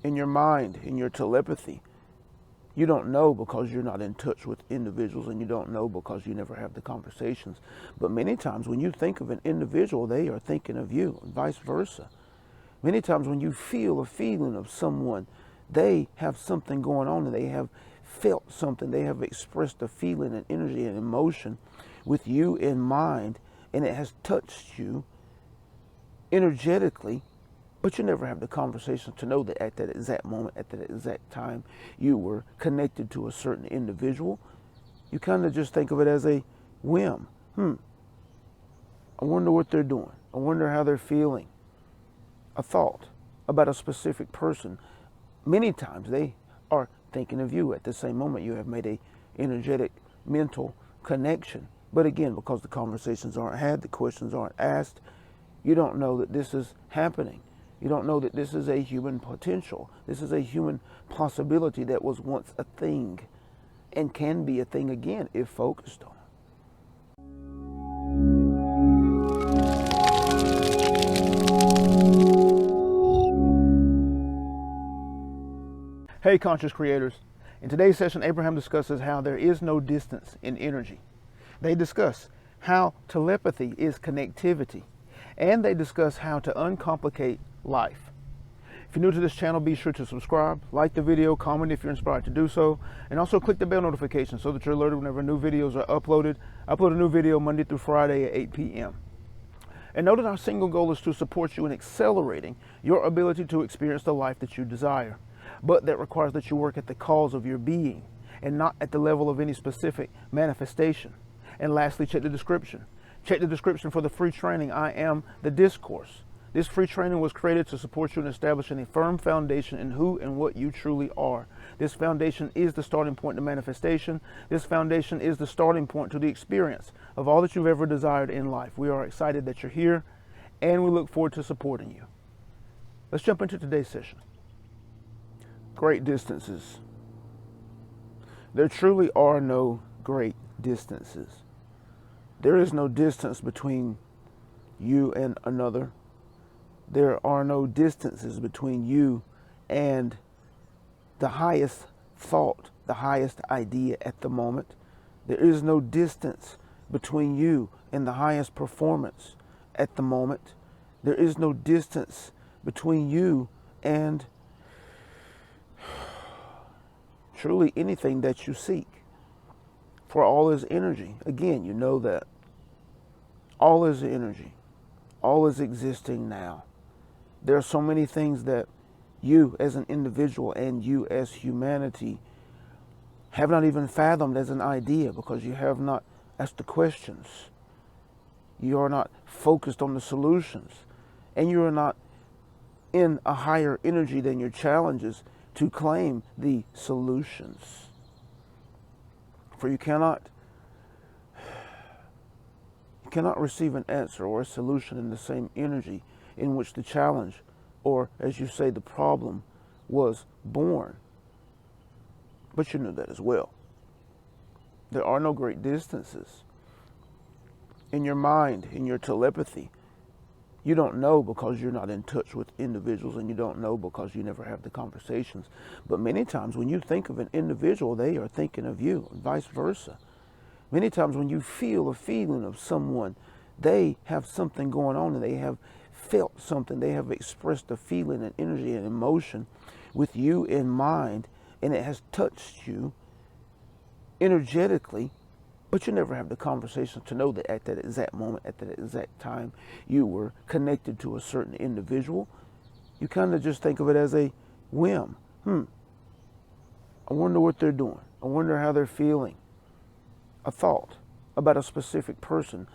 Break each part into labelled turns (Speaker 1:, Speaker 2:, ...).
Speaker 1: in your mind, in your telepathy. You don't know because you're not in touch with individuals, and you don't know because you never have the conversations. But many times when you think of an individual, they are thinking of you, and vice versa. Many times when you feel a feeling of someone, they have something going on, and they have felt something. They have expressed a feeling and energy and emotion with you in mind, and it has touched you energetically. But you never have the conversation to know that at that exact moment, at that exact time, you were connected to a certain individual. You kind of just think of it as a whim. I wonder what they're doing. I wonder how they're feeling. A thought about a specific person. Many times they are thinking of you at the same moment. You have made a energetic, mental connection. But again, because the conversations aren't had, the questions aren't asked, you don't know that this is happening. You don't know that this is a human potential. This is a human possibility that was once a thing and can be a thing again if focused on. Hey, conscious creators. In today's session, Abraham discusses how there is no distance in energy. They discuss how telepathy is connectivity, and they discuss how to uncomplicate life. If you're new to this channel, be sure to subscribe, like the video, comment if you're inspired to do so, and also click the bell notification so that you're alerted whenever new videos are uploaded. I upload a new video Monday through Friday at 8 p.m. And know that our single goal is to support you in accelerating your ability to experience the life that you desire. But that requires that you work at the cause of your being and not at the level of any specific manifestation. And lastly, check the description. Check the description for the free training, I Am the Discourse. This free training was created to support you in establishing a firm foundation in who and what you truly are. This foundation is the starting point to manifestation. This foundation is the starting point to the experience of all that you've ever desired in life. We are excited that you're here, and we look forward to supporting you. Let's jump into today's session. Great distances. There truly are no great distances. There is no distance between you and another. There are no distances between you and the highest thought, the highest idea at the moment. There is no distance between you and the highest performance at the moment. There is no distance between you and truly anything that you seek. For all is energy. Again, you know that. All is energy. All is existing now. There are so many things that you as an individual and you as humanity have not even fathomed as an idea because you have not asked the questions. You are not focused on the solutions. And you are not in a higher energy than your challenges to claim the solutions. For you cannot receive an answer or a solution in the same energy in which the challenge, or as you say, the problem was born. But you knew that as well. There are no great distances. In your mind, in your telepathy, you don't know because you're not in touch with individuals, and you don't know because you never have the conversations. But many times when you think of an individual, they are thinking of you, and vice versa. Many times when you feel a feeling of someone, they have something going on, and they have felt something. They have expressed a feeling and energy and emotion with you in mind, and it has touched you energetically. But you never have the conversation to know that at that exact moment, at that exact time, you were connected to a certain individual. You kind of just think of it as a whim. I wonder what they're doing. I wonder how they're feeling. A thought about a specific person.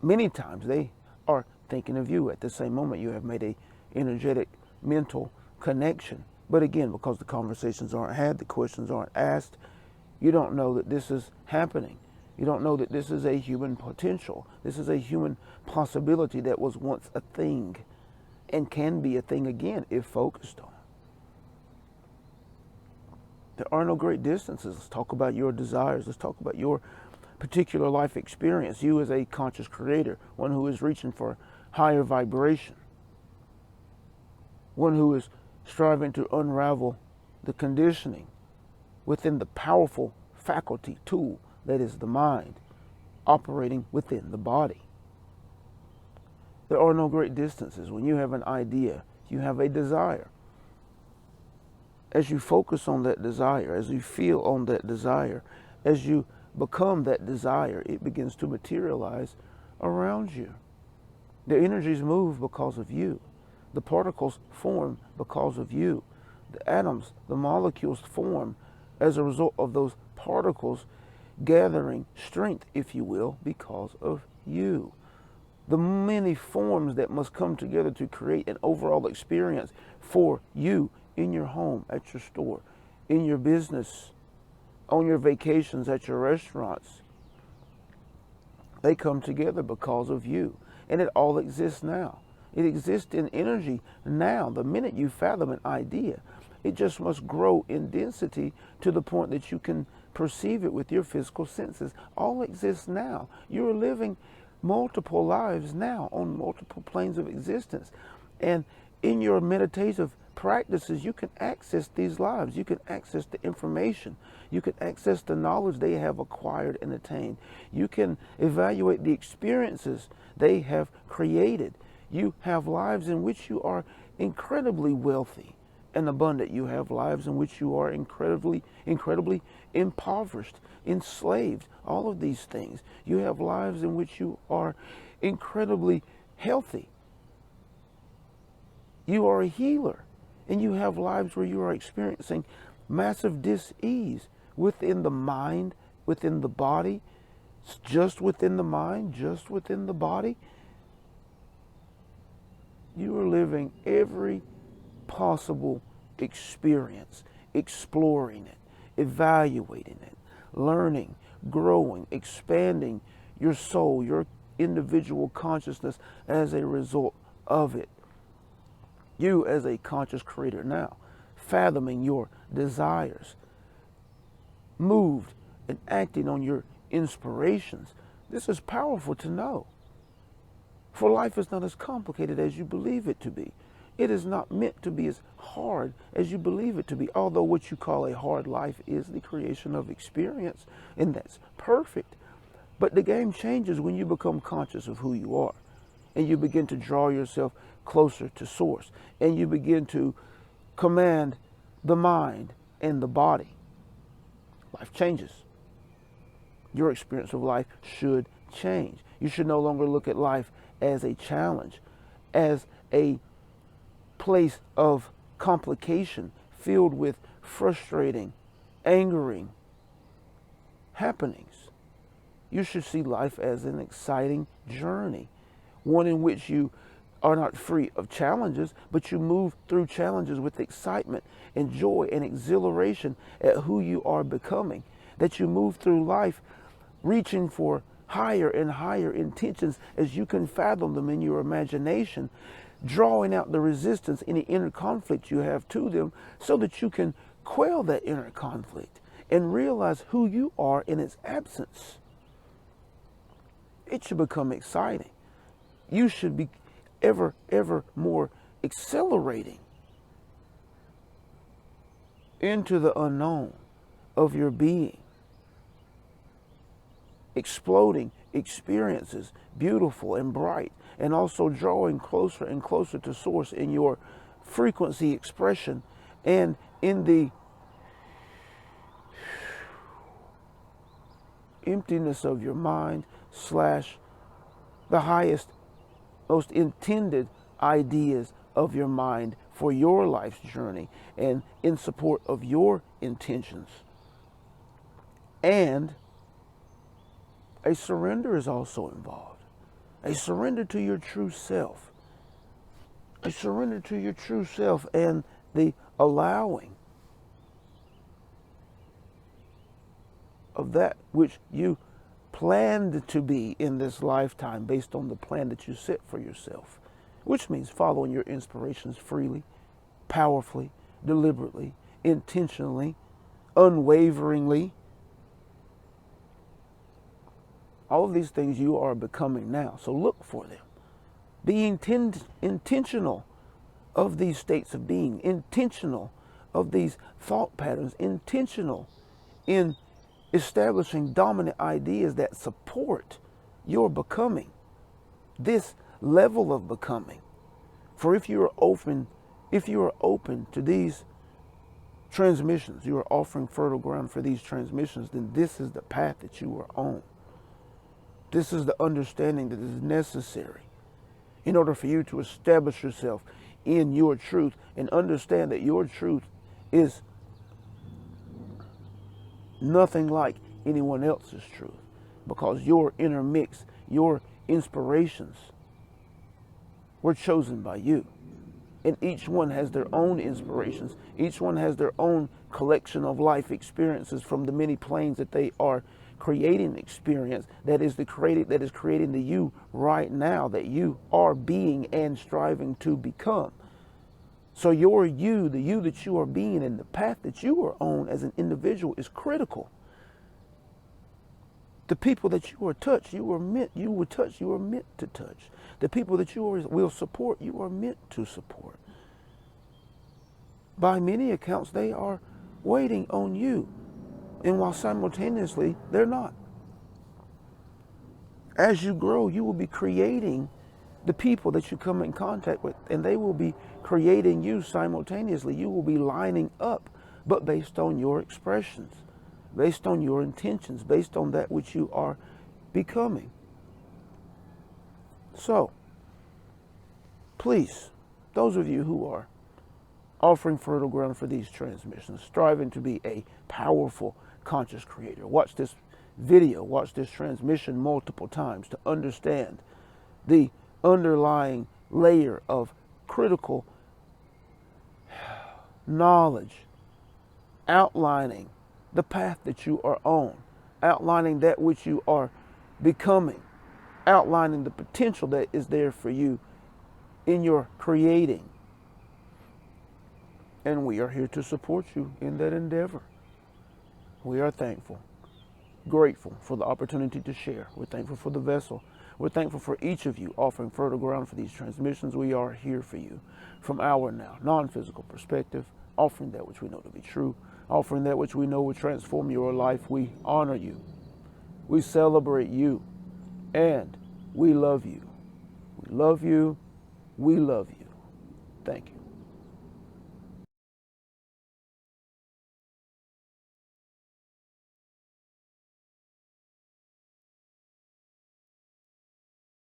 Speaker 1: Many times they are thinking of you at the same moment. You have made a energetic, mental connection. But again, because the conversations aren't had, the questions aren't asked, you don't know that this is happening. You don't know that this is a human potential. This is a human possibility that was once a thing and can be a thing again if focused on. There are no great distances. Let's talk about your desires. Let's talk about your particular life experience. You as a conscious creator, one who is reaching for higher vibration, one who is striving to unravel the conditioning within the powerful faculty tool that is the mind, operating within the body. There are no great distances. When you have an idea, you have a desire. As you focus on that desire, as you feel on that desire, as you become that desire, it begins to materialize around you. The energies move because of you. The particles form because of you. The atoms, the molecules form as a result of those particles gathering strength, if you will, because of you. The many forms that must come together to create an overall experience for you in your home, at your store, in your business, on your vacations, at your restaurants. They come together because of you. And it all exists now. It exists in energy now. The minute you fathom an idea, it just must grow in density to the point that you can perceive it with your physical senses. All exists now. You are living multiple lives now on multiple planes of existence. And in your meditative practices, you can access these lives. You can access the information. You can access the knowledge they have acquired and attained. You can evaluate the experiences they have created. You have lives in which you are incredibly wealthy and abundant. You have lives in which you are incredibly impoverished, enslaved, all of these things. You have lives in which you are incredibly healthy. You are a healer, and you have lives where you are experiencing massive dis-ease within the mind, within the body, just within the mind, just within the body. You are living every possible experience, exploring it, evaluating it, learning, growing, expanding your soul, your individual consciousness as a result of it. You as a conscious creator now, fathoming your desires, moved and acting on your inspirations. This is powerful to know. For life is not as complicated as you believe it to be. It is not meant to be as hard as you believe it to be. Although what you call a hard life is the creation of experience, and that's perfect. But the game changes when you become conscious of who you are, and you begin to draw yourself closer to source, and you begin to command the mind and the body. Life changes. Your experience of life should change. You should no longer look at life as a challenge, as a place of complication filled with frustrating, angering happenings. You should see life as an exciting journey, one in which you are not free of challenges, but you move through challenges with excitement and joy and exhilaration at who you are becoming. That you move through life reaching for higher and higher intentions as you can fathom them in your imagination, drawing out the resistance, any inner conflict you have to them, so that you can quell that inner conflict and realize who you are in its absence. It should become exciting. You should be ever more accelerating into the unknown of your being, exploding experiences, beautiful and bright, and also drawing closer and closer to source in your frequency expression and in the emptiness of your mind / the highest, most intended ideas of your mind for your life's journey and in support of your intentions. And a surrender is also involved. A surrender to your true self. A surrender to your true self and the allowing of that which you planned to be in this lifetime based on the plan that you set for yourself, which means following your inspirations freely, powerfully, deliberately, intentionally, unwaveringly. All of these things you are becoming now, so look for them. Be intentional of these states of being, intentional of these thought patterns, intentional in establishing dominant ideas that support your becoming, this level of becoming. For if you are open to these transmissions, you are offering fertile ground for these transmissions, then this is the path that you are on. This is the understanding that is necessary in order for you to establish yourself in your truth and understand that your truth is nothing like anyone else's truth, because your inner mix, your inspirations were chosen by you. And each one has their own inspirations. Each one has their own collection of life experiences from the many planes that they are creating experience that is creating the you right now that you are being and striving to become. So your you, the you that you are being and the path that you are on as an individual is critical. The people that you are touched, you are meant to touch. The people that you will support, you are meant to support. By many accounts, they are waiting on you. And while simultaneously, they're not. As you grow, you will be creating the people that you come in contact with, and they will be creating you simultaneously. You will be lining up, but based on your expressions, based on your intentions, based on that which you are becoming. So, please, those of you who are offering fertile ground for these transmissions, striving to be a powerful conscious creator, watch this video, watch this transmission multiple times to understand the underlying layer of critical knowledge, outlining the path that you are on, outlining that which you are becoming, outlining the potential that is there for you in your creating. And we are here to support you in that endeavor. We are thankful, grateful for the opportunity to share. We're thankful for the vessel. We're thankful for each of you offering fertile ground for these transmissions. We are here for you from our now non-physical perspective, offering that which we know to be true, offering that which we know will transform your life. We honor you. We celebrate you. And we love you. We love you. We love you. Thank you.